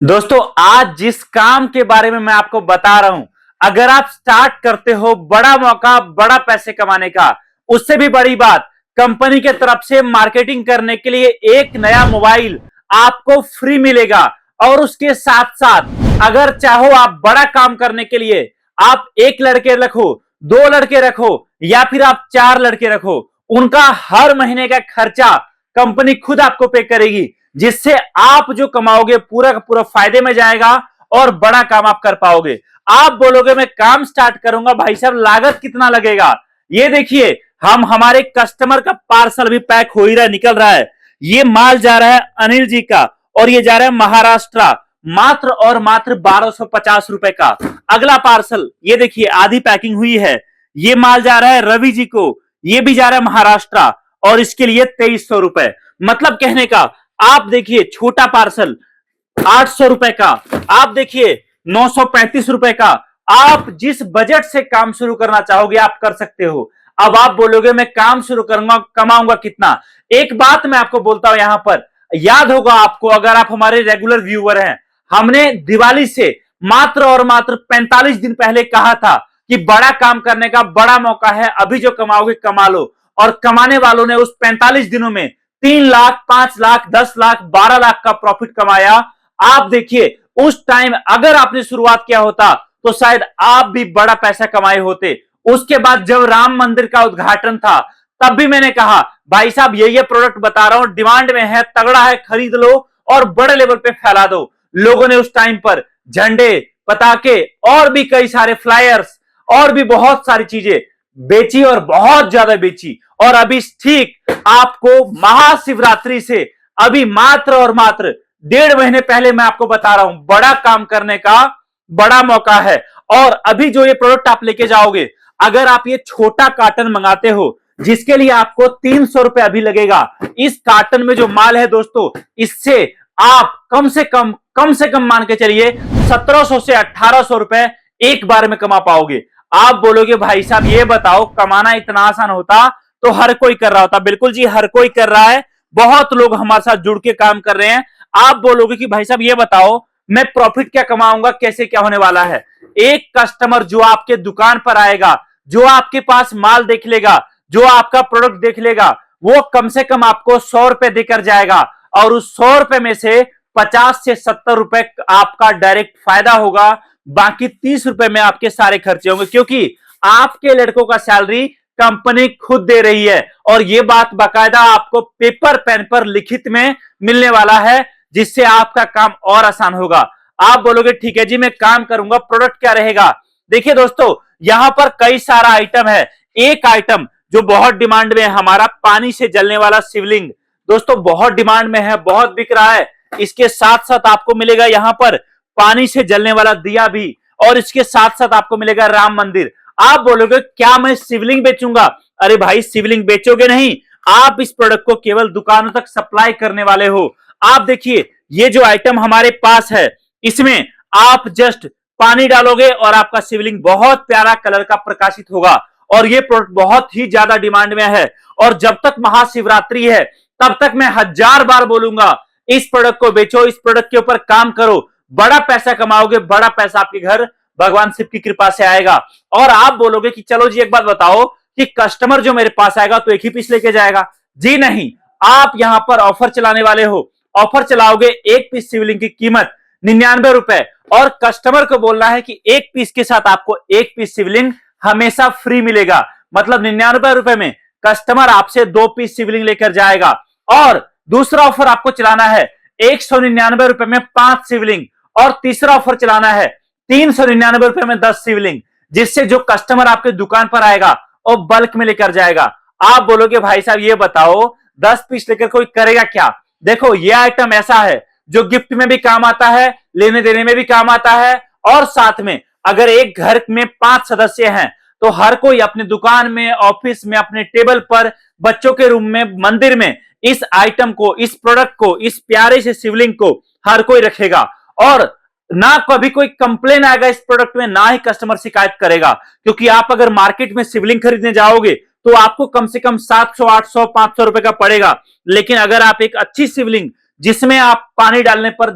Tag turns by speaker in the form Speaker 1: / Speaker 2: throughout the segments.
Speaker 1: दोस्तों, आज जिस काम के बारे में मैं आपको बता रहा हूं, अगर आप स्टार्ट करते हो, बड़ा मौका, बड़ा पैसे कमाने का। उससे भी बड़ी बात, कंपनी के तरफ से मार्केटिंग करने के लिए एक नया मोबाइल आपको फ्री मिलेगा। और उसके साथ साथ अगर चाहो आप बड़ा काम करने के लिए, आप एक लड़के रखो, दो लड़के रखो, या फिर आप चार लड़के रखो, उनका हर महीने का खर्चा कंपनी खुद आपको पे करेगी, जिससे आप जो कमाओगे पूरा का पूरा फायदे में जाएगा और बड़ा काम आप कर पाओगे। आप बोलोगे मैं काम स्टार्ट करूंगा, भाई साहब लागत कितना लगेगा? ये देखिए, हम हमारे कस्टमर का पार्सल भी पैक हो ही रहा है, निकल रहा है। ये माल जा रहा है अनिल जी का, और ये जा रहा है महाराष्ट्र, मात्र और मात्र 1250 रुपए का। अगला पार्सल ये देखिए, आधी पैकिंग हुई है। ये माल जा रहा है रवि जी को, ये भी जा रहा है महाराष्ट्र, और इसके लिए 2300 रुपए। मतलब कहने का, आप देखिए छोटा पार्सल 800 रुपए का, आप देखिए 935 रुपए का। आप जिस बजट से काम शुरू करना चाहोगे आप कर सकते हो। अब आप बोलोगे मैं काम शुरू करूंगा, कमाऊंगा कितना? एक बात मैं आपको बोलता हूं, यहां पर याद होगा आपको, अगर आप हमारे रेगुलर व्यूअर हैं, हमने दिवाली से मात्र और मात्र 45 दिन पहले कहा था कि बड़ा काम करने का बड़ा मौका है, अभी जो कमाओगे कमा लो। और कमाने वालों ने उस 45 दिनों में 3 लाख, 5 लाख, 10 लाख, 12 लाख का प्रॉफिट कमाया। आप देखिए, उस टाइम अगर आपने शुरुआत किया होता तो शायद आप भी बड़ा पैसा कमाए होते। उसके बाद जब राम मंदिर का उद्घाटन था, तब भी मैंने कहा भाई साहब ये प्रोडक्ट बता रहा हूं, डिमांड में है, तगड़ा है, खरीद लो और बड़े लेवल पे फैला दो। लोगों ने उस टाइम पर झंडे, पताके और भी कई सारे फ्लायर्स और भी बहुत सारी चीजें बेची, और बहुत ज्यादा बेची। और अभी ठीक आपको महाशिवरात्रि से अभी मात्र और मात्र 1.5 महीने पहले मैं आपको बता रहा हूं, बड़ा काम करने का बड़ा मौका है। और अभी जो ये प्रोडक्ट आप लेके जाओगे, अगर आप ये छोटा कार्टन मंगाते हो, जिसके लिए आपको 300 रुपए अभी लगेगा, इस कार्टन में जो माल है दोस्तों, इससे आप कम से कम मान के चलिए 1700 से 1800 रुपए एक बार में कमा पाओगे। आप बोलोगे भाई साहब ये बताओ, कमाना इतना आसान होता तो हर कोई कर रहा होता। बिल्कुल जी, हर कोई कर रहा है, बहुत लोग हमारे साथ जुड़ के काम कर रहे हैं। आप बोलोगे कि भाई साहब ये बताओ मैं प्रॉफिट क्या कमाऊंगा, कैसे क्या होने वाला है? एक कस्टमर जो आपके दुकान पर आएगा, जो आपके पास माल देख लेगा, जो आपका प्रोडक्ट देख लेगा, वो कम से कम आपको 100 रुपए देकर जाएगा। और उस 100 रुपए में से 50 से 70 रुपए आपका डायरेक्ट फायदा होगा। बाकी 30 रुपए में आपके सारे खर्चे होंगे, क्योंकि आपके लड़कों का सैलरी कंपनी खुद दे रही है। और ये बात बाकायदा आपको पेपर पेन पर लिखित में मिलने वाला है, जिससे आपका काम और आसान होगा। आप बोलोगे ठीक है जी मैं काम करूंगा, प्रोडक्ट क्या रहेगा? देखिए दोस्तों, यहां पर कई सारा आइटम है। एक आइटम जो बहुत डिमांड में है, हमारा पानी से जलने वाला शिवलिंग, दोस्तों बहुत डिमांड में है, बहुत बिक रहा है। इसके साथ साथ आपको मिलेगा यहां पर पानी से जलने वाला दिया भी, और इसके साथ साथ आपको मिलेगा राम मंदिर। आप बोलोगे क्या मैं शिवलिंग बेचूंगा? अरे भाई, शिवलिंग बेचोगे नहीं, आप इस प्रोडक्ट को केवल दुकानों तक सप्लाई करने वाले हो। आप देखिए, ये जो आइटम हमारे पास है, इसमें आप जस्ट पानी डालोगे और आपका शिवलिंग बहुत प्यारा कलर का प्रकाशित होगा। और ये प्रोडक्ट बहुत ही ज्यादा डिमांड में है। और जब तक महाशिवरात्रि है, तब तक मैं 1000 बार बोलूंगा, इस प्रोडक्ट को बेचो, इस प्रोडक्ट के ऊपर काम करो, बड़ा पैसा कमाओगे, बड़ा पैसा आपके घर भगवान शिव की कृपा से आएगा। और आप बोलोगे कि चलो जी एक बात बताओ कि कस्टमर जो मेरे पास आएगा तो एक ही पीस लेके जाएगा? जी नहीं, आप यहां पर ऑफर चलाने वाले हो। ऑफर चलाओगे, एक पीस शिवलिंग की कीमत 99 रुपए, और कस्टमर को बोलना है कि एक पीस के साथ आपको एक पीस शिवलिंग हमेशा फ्री मिलेगा। मतलब 99 रुपए में कस्टमर आपसे 2 पीस शिवलिंग लेकर जाएगा। और दूसरा ऑफर आपको चलाना है, 199 रुपए में 5 शिवलिंग। और तीसरा ऑफर चलाना है 399 रुपए में 10 शिवलिंग, जिससे जो कस्टमर आपके दुकान पर आएगा वो बल्क में लेकर जाएगा। आप बोलोगे भाई साहब ये बताओ 10 पीस लेकर कोई करेगा क्या? देखो, ये आइटम ऐसा है जो गिफ्ट में भी काम आता है, लेने देने में भी काम आता है। और साथ में अगर एक घर में 5 सदस्य हैं, तो हर कोई अपनी दुकान में, ऑफिस में, अपने टेबल पर, बच्चों के रूम में, मंदिर में इस आइटम को, इस प्रोडक्ट को, इस प्यारे से शिवलिंग को हर कोई रखेगा। और ना कभी कोई कंप्लेन आएगा इस प्रोडक्ट में, ना ही कस्टमर शिकायत करेगा। क्योंकि आप अगर मार्केट में शिवलिंग खरीदने जाओगे तो आपको कम से कम 700, 800, 500 रुपए का पड़ेगा। लेकिन अगर आप एक अच्छी शिवलिंग, जिसमें आप पानी डालने पर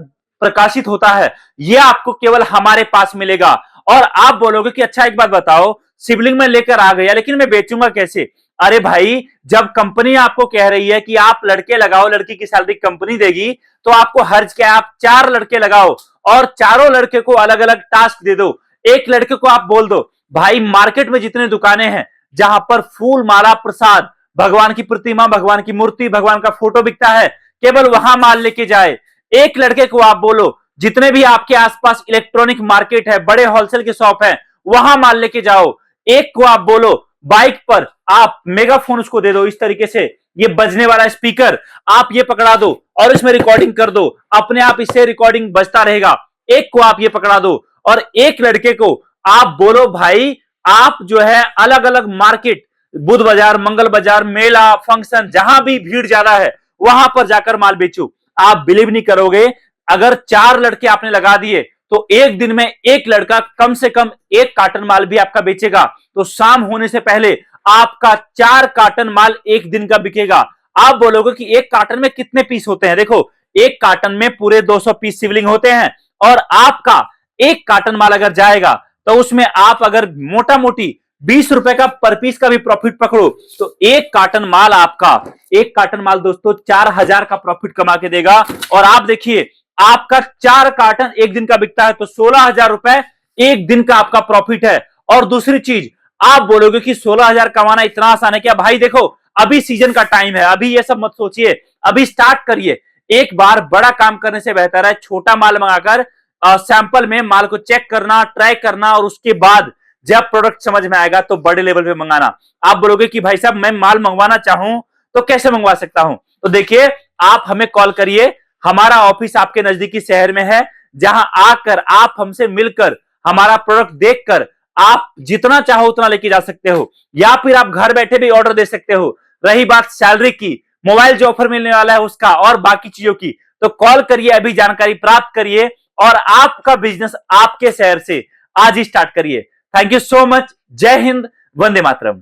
Speaker 1: प्रकाशित होता है, यह आपको केवल हमारे पास मिलेगा। और आप बोलोगे कि अच्छा एक बात बताओ, सिबलिंग में लेकर आ गया लेकिन मैं बेचूंगा कैसे? अरे भाई, जब कंपनी आपको कह रही है कि आप लड़के लगाओ, लड़की की सैलरी कंपनी देगी, तो आपको हर्ज क्या है, आप 4 लड़के लगाओ और चारों लड़के को अलग अलग टास्क दे दो। एक लड़के को आप बोल दो भाई मार्केट में जितने दुकानें हैं जहां पर फूल माला प्रसाद, भगवान की प्रतिमा, भगवान की मूर्ति, भगवान का फोटो बिकता है, केवल वहां माल लेके जाए। एक लड़के को आप बोलो जितने भी आपके आसपास इलेक्ट्रॉनिक मार्केट है, बड़े होलसेल के शॉप है, वहां माल लेके जाओ। एक को आप बोलो बाइक पर आप मेगाफोन उसको दे दो, इस तरीके से ये बजने वाला स्पीकर आप ये पकड़ा दो और इसमें रिकॉर्डिंग कर दो, अपने आप इससे रिकॉर्डिंग बजता रहेगा। एक को आप ये पकड़ा दो और एक लड़के को आप बोलो भाई आप जो है अलग अलग मार्केट, बुध बाजार, मंगल बाजार, मेला, फंक्शन, जहां भी भीड़ ज्यादा है वहां पर जाकर माल बेचो। आप बिलीव नहीं करोगे, अगर 4 लड़के आपने लगा दिए तो एक दिन में एक लड़का कम से कम 1 कार्टन माल भी आपका बेचेगा, तो शाम होने से पहले आपका 4 कार्टन माल एक दिन का बिकेगा। आप बोलोगे कि 1 कार्टन में कितने पीस होते हैं? देखो, 1 कार्टन में पूरे 200 पीस शिवलिंग होते हैं और आपका 1 कार्टन माल अगर जाएगा तो उसमें आप अगर मोटा मोटी 20 रुपए का पर पीस का भी प्रॉफिट पकड़ो तो 1 कार्टन माल आपका, 1 कार्टन माल दोस्तों 4000 का प्रॉफिट कमा के देगा। और आप देखिए आपका 4 कार्टन एक दिन का बिकता है तो 16,000 रुपए एक दिन का आपका प्रॉफिट है। और दूसरी चीज, आप बोलोगे कि 16,000 कमाना इतना आसान है क्या? भाई देखो, अभी सीजन का टाइम है, अभी ये सब मत सोचिए, अभी स्टार्ट करिए। एक बार बड़ा काम करने से बेहतर है छोटा माल मंगाकर सैंपल में माल को चेक करना, ट्राई करना और उसके बाद जब प्रोडक्ट समझ में आएगा तो बड़े लेवल पे मंगाना। आप बोलोगे कि भाई साहब मैं माल मंगवाना चाहूं तो कैसे मंगवा सकता हूं? तो देखिए, आप हमें कॉल करिए, हमारा ऑफिस आपके नजदीकी शहर में है, जहां आकर आप हमसे मिलकर हमारा प्रोडक्ट देखकर आप जितना चाहो उतना लेके जा सकते हो, या फिर आप घर बैठे भी ऑर्डर दे सकते हो। रही बात सैलरी की, मोबाइल जो ऑफर मिलने वाला है उसका और बाकी चीजों की, तो कॉल करिए, अभी जानकारी प्राप्त करिए और आपका बिजनेस आपके शहर से आज ही स्टार्ट करिए। Thank you so much. जय हिंद, वंदे मातरम।